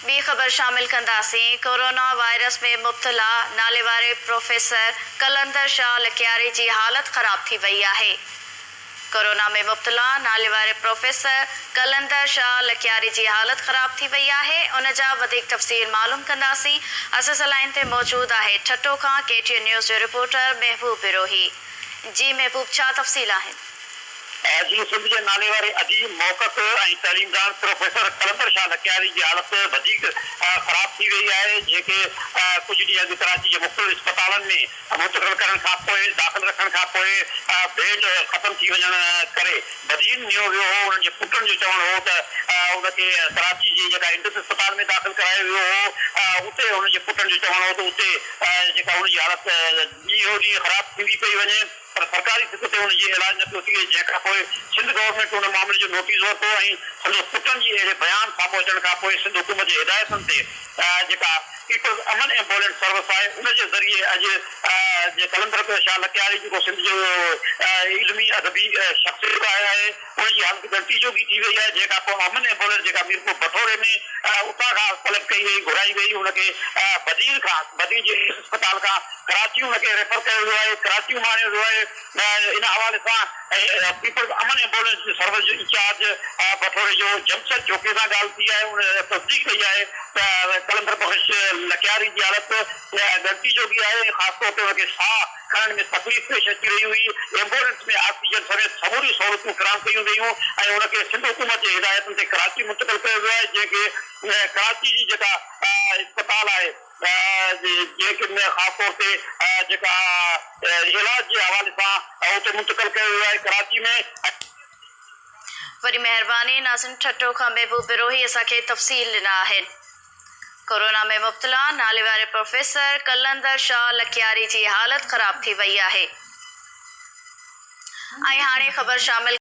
ॿी ख़बर शामिल कंदासीं। कोरोना वायरस में मुब्तला नाले वारे प्रोफेसर कलंदर शाह लखियारी जी हालत ख़राब थी वई आहे। कोरोना में मुब्तला नाले वारे प्रोफेसर कलंदर शाह लखियारी जी हालत ख़राब थी वई आहे। उन जा वधीक तफ़सील मालूम कंदासीं। असां लाइन ते मौजूदु आहे ठटो खां KTN न्यूज़ जो रिपोर्टर महबूब बिरोही। जी महबूब, छा तफ़सील आहिनि? जी सिंध के नाले वाले अजीम मौक़फ़ ऐं तलीमदार प्रोफेसर कलंदर शाह लखियारी की हालत वधीक ख़राब थी वई है, जेके कुछ ॾींहं अॻु कराची के मुख़्तलिफ़ अस्पतालन में मुंतक़िल करण खां पोइ दाख़िल रखण खां पोइ बेड ख़त्म थी वञण करे बदीन नियो वियो हो। उन्हनि जे पुटनि जो चवणु हो त उनखे कराची जी जेका इंडस अस्पताल में दाख़िल करायो वियो हो, उते उन्हनि जे पुटनि जो चवणु हो त उते जेका उनजी हालत ॾींहों ॾींहुं ख़राब थींदी पई वञे, पर सरकारी सिक ते उनजी इलाज न पियो थिए, जंहिंखां पोइ सिंध गवर्नमेंट उन मामले जो नोटिस वरितो ऐं संदसि पुटनि जी अहिड़े बयान साम्हूं अचण खां पोइ सिंध हुकूमत जे हिदायतुनि ते जेका पीपल्स अमन एम्बुलेंस सर्विस आहे उनजे ज़रिए अॼु कलंदर शाह लखियारी जेको सिंध जो इल्मी अदबी शख़्सियत आहे उनजी हालत गंती जोगी थी वई आहे, जंहिंखां पोइ अमन एम्बुलेंस जेका मीरपुर भटोरे में उतां खां तलब कई वई, घुराई वई, उनखे बदीन जे अस्पताल खां कराची उनखे रेफर कयो वियो आहे, कराची माणियो वियो आहे। इन हवाले सां पीपल्स अमन एम्बुलेंस सर्विस जो इंचार्ज भटोरे जो जमशद जोके सां ॻाल्हि थी आहे। उन तस्दीक कई आहे त कलंदर प्रोफेसर लखियारी जी हालत गंती जोगी आहे। ख़ासि तौर ते उनखे साह खणण में तकलीफ़ पेश अची रही हुई। एम्बुलेंस में ऑक्सीजन समेत समूरी सहूलियतूं फ़राहम कयूं वेयूं ऐं उनखे सिंध हुकूमत जे हिदायतुनि ते कराची मुंतक़िल कयो वियो आहे, जंहिंखे कराची जी जेका अस्पताल आहे जंहिंखे ख़ासि तौर ते जेका इलाज जे हवाले सां उते मुंतक़िल कयो वियो आहे कराची में। वरी महिरबानी नाज़िन ठटो खां महबूब बिरोही असांखे तफ़सील ॾिना आहिनि। कोरोना में मुब्तला नाले वारे प्रोफेसर कलंदर शाह लखियारी जी हालत ख़राब थी वई आहे। ऐं हाणे ख़बर शामिल